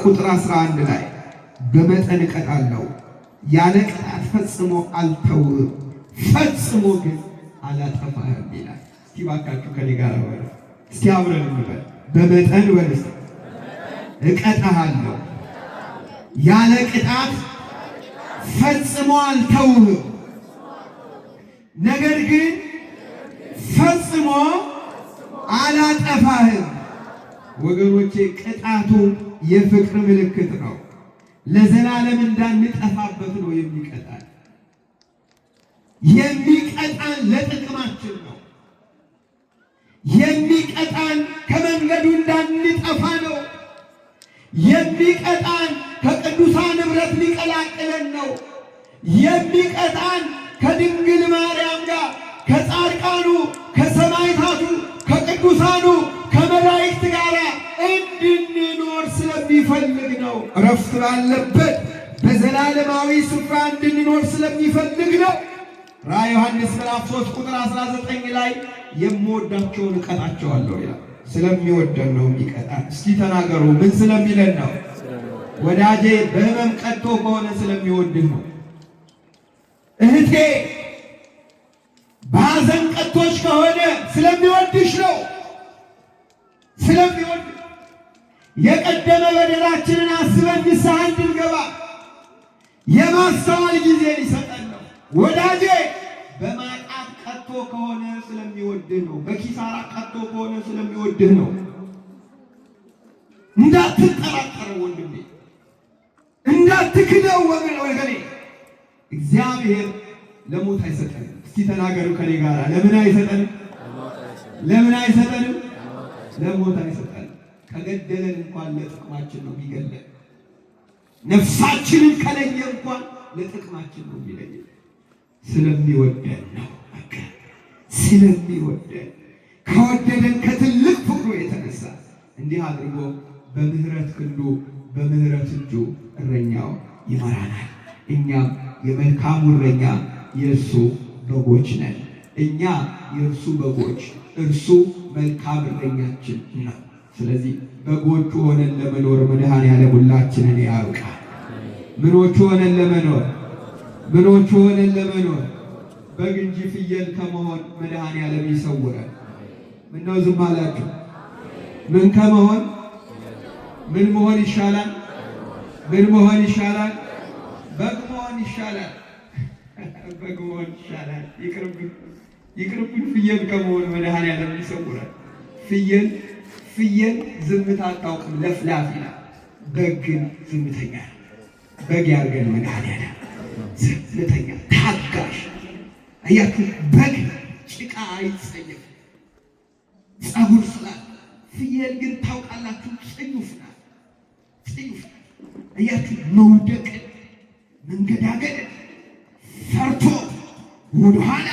ቁጥር 11 ላይ በመጠን እቀጣለሁ፣ ያለ ቅጣት ፈጽሞ አልተውህም፣ ፈጽሞ ግን አላጠፋህም ይላል። እስቲ እባካችሁ ከኔ ጋር በሉ። እስቲ አብረን እንበል። በመጠን በል እቀጣሃለሁ፣ ያለ ቅጣት ፈጽሞ አልተውህም፣ ነገር ግን ፈጽሞ አላጠፋህም። ወገኖቼ ቅጣቱ የፍቅር ምልክት ነው። ለዘላለም እንዳንጠፋበት ነው የሚቀጣን። የሚቀጣን ለጥቅማችን ነው። የሚቀጣን ከመንገዱ እንዳንጠፋ ነው። የሚቀጣን ከቅዱሳን ኅብረት ሊቀላቅለን ነው። የሚቀጣን ከድንግል ማርያም ጋር ከጻድቃኑ ከሰማዕታቱ ከቅዱሳኑ ከመላእክት ጋር እንድንኖር ስለሚፈልግ ነው። እረፍት ባለበት በዘላለማዊ ስፍራ እንድንኖር ስለሚፈልግ ነው። ራዕየ ዮሐንስ ምዕራፍ 3 ቁጥር 19 ላይ የምወዳቸውን እቀጣቸዋለሁ ይላል። ስለሚወደን ነው የሚቀጣን። እስኪ ተናገሩ፣ ምን ስለሚለን ነው? ወዳጄ በሕመም ቀጥቶ ከሆነ ስለሚወድህ ነው። እህቴ በሐዘን ቀጥቶሽ ከሆነ ስለሚወድሽ ነው። ስለሚወድ የቀደመ በደላችንን አስበን ንስሐ እንድንገባ የማስተዋል ጊዜ ሊሰጠን ነው። ወዳጄ በማጣት ቀጥቶ ከሆነ ስለሚወድህ ነው። በኪሳራ ቀጥቶ ከሆነ ስለሚወድህ ነው። እንዳትጠራጠረው ወንድሜ፣ እንዳትክደው ወገኔ። እግዚአብሔር ለሞት አይሰጠንም። እስቲ ተናገሩ ከኔ ጋር። ለምን አይሰጠንም? ለምን አይሰጠንም? ለሞት አይሰጠንም። ከገደለን እንኳን ለጥቅማችን ነው የሚገለን። ነፍሳችንን ከለየ እንኳን ለጥቅማችን ነው የሚለየን። ስለሚወደን ነው። በቃ ስለሚወደን፣ ከወደደን ከትልቅ ፍቅሩ የተነሳ እንዲህ አድርጎ በምህረት ክንዱ በምህረት እጁ እረኛው ይመራናል። እኛም የመልካሙ እረኛ የእርሱ በጎች ነን። እኛ የእርሱ በጎች፣ እርሱ መልካም እረኛችን ነው። ስለዚህ በጎቹ ሆነን ለመኖር መድኃኔዓለም ሁላችንን ያብቃል። ምኖቹ ሆነን ለመኖር ምኖቹ ሆነን ለመኖር በግ እንጂ ፍየል ከመሆን መድኃኔዓለም ይሰውራል። ምነው ዝም አላችሁ? ምን ከመሆን ምን መሆን ይሻላል? ምን መሆን ይሻላል? በግ መሆን ይሻላል። በግ መሆን ይሻላል። ይቅርብን ፍየል ከመሆን መድኃኔዓለም ይሰውራል። ፍየል ዝምታ አታውቅም፣ ለፍላፊ ናት። በግ ግን ዝምተኛ ነው። በግ ያርገን መድኃኔዓለም። ዝምተኛ ታጋሽ። አያችሁ፣ በግ ጭቃ አይጸየፍም ጸጉር ስላለ። ፍየል ግን ታውቃላችሁ ጽዩፍ ናት። ጽዩፍ አያችሁ፣ መውደቅን መንገዳገድን ፈርቶ ወደኋላ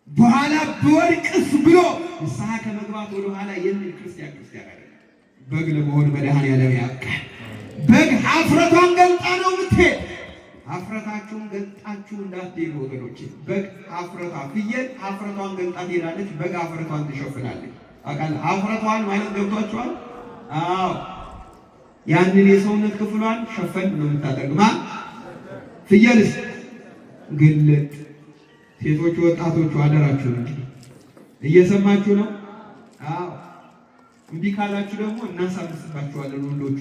በኋላ በወድቅስ ብሎ ንስሐ ከመግባት ወደኋላ የሚል ክርስቲያን አይደለም። በግ ለመሆን መድኃኔዓለም ያብቃል። በግ ኀፍረቷን ገልጣ ነው የምትሄድ። ኀፍረታችሁን ገልጣችሁ እንዳትሄዱ ወገኖች። በግ ኀፍረቷ፣ ፍየል ኀፍረቷን ገልጣ ትሄዳለች። በግ ኀፍረቷን ትሸፍናለች። አቃል ኀፍረቷን ማለት ገብቷችኋል? አዎ፣ ያንን የሰውነት ክፍሏን ሸፈን ነው የምታደርግማ። ፍየልስ ግልጥ። ሴቶቹ ወጣቶቹ አደራችሁ እንግዲህ እየሰማችሁ ነው። አዎ፣ እምቢ ካላችሁ ደግሞ እናሳብስባችኋለን ወንዶቹ።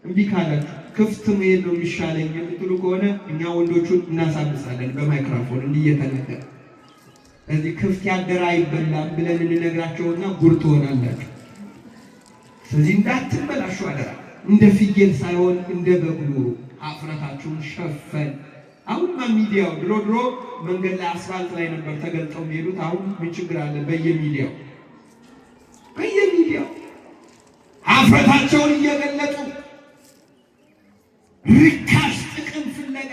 እምቢ ካላችሁ ክፍት መሄድ ነው የሚሻለኝ የምትሉ ከሆነ እኛ ወንዶቹን እናሳብሳለን በማይክሮፎን እንዲየተነገረ። እዚህ ክፍት ያደረ አይበላም ብለን እንነግራቸውና ጉር ትሆናላችሁ። ስለዚህ እንዳትበላሹ አደራ። እንደ ፍየል ሳይሆን እንደ በግ ኑሩ። ኀፍረታችሁን ሸፈን። አሁንማ ሚዲያው ድሮ መንገድ ላይ አስፋልት ላይ ነበር ተገልጠው የሚሄዱት። አሁን ምን ችግር አለ? በየሚዲያው ኀፍረታቸውን እየገለጡ ርካሽ ጥቅም ፍለጋ፣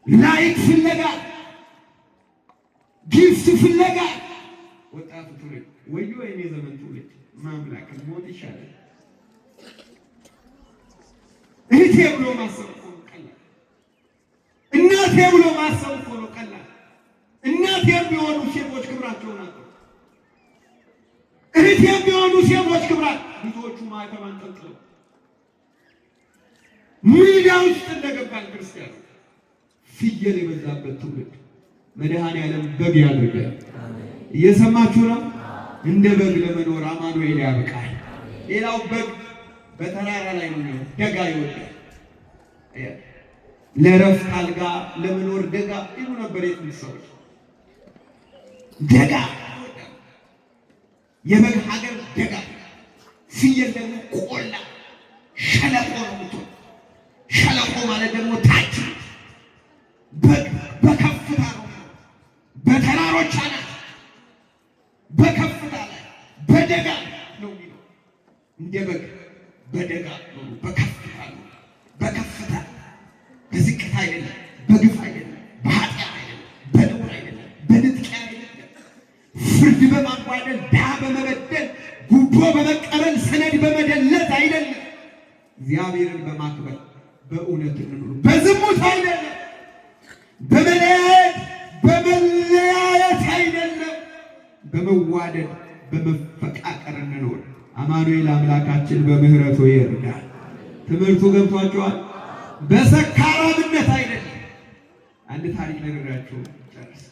ላይክ ፍለጋ፣ ጊፍት ፍለጋ ወጣቱ ትውልድ ወዮ የኔ ዘመን ትውልድ ማምላክ ሞት ይሻላል። እህቴ ብሎ ማሰብ እኮ ነው ቀላል። እናቴ ብሎ ማሰብ እኮ ነው ቀላል። እናቴ የሚሆኑ ሴቶች ክብራቸውን አጡ። እህት የሚሆኑ ሴቶች ክብራት ብዙዎቹ ማዕተብ አንጠልጥለው ሜዳ ውስጥ እንደገባን ክርስቲያኑ ፍየል የበዛበት ትውልድ መድኃኔዓለም በግ ያድርገን። እየሰማችሁ ነው? እንደ በግ ለመኖር አማኑኤል ያብቃል። ሌላው በግ በተራራ ላይ ነው፣ ደጋ ይወዳል። ለረፍት አልጋ ለመኖር ደጋ ይሉ ነበር የጥንት ሰዎች። ደጋ የበግ ሀገር ደጋ፣ ፍየል ደግሞ ቆላ ሸለቆ ነው የምትሆን። ሸለቆ ማለት ደግሞ ታች። በግ በከፍታ ነው፣ በተራሮች አናት በከፍታ ላይ በደጋ ነው የሚለው። እንደ በግ በደጋ ነው፣ በከፍታ ነው። በከፍታ በዝቅታ አይደለም፣ በግፍ አይደለም፣ በኃጢአት አይደለም፣ በነውር አይደለም፣ በንጥቂያ አይደለም፣ ፍርድ በማጓደል ድሃ በመበደል ጉቦ በመቀበል ሰነድ በመደለት አይደለም። እግዚአብሔርን በማክበር በእውነት እንኑር። በዝሙት አይደለም፣ በመለያየት አይደለም፣ በመዋደድ በመፈቃቀር እንኑር። አማኑኤል አምላካችን በምህረቱ ይርዳል። ትምህርቱ ገብቷቸዋል? በሰካራምነት አይደለም። አንድ ታሪክ ነግራችሁ ጨርስ።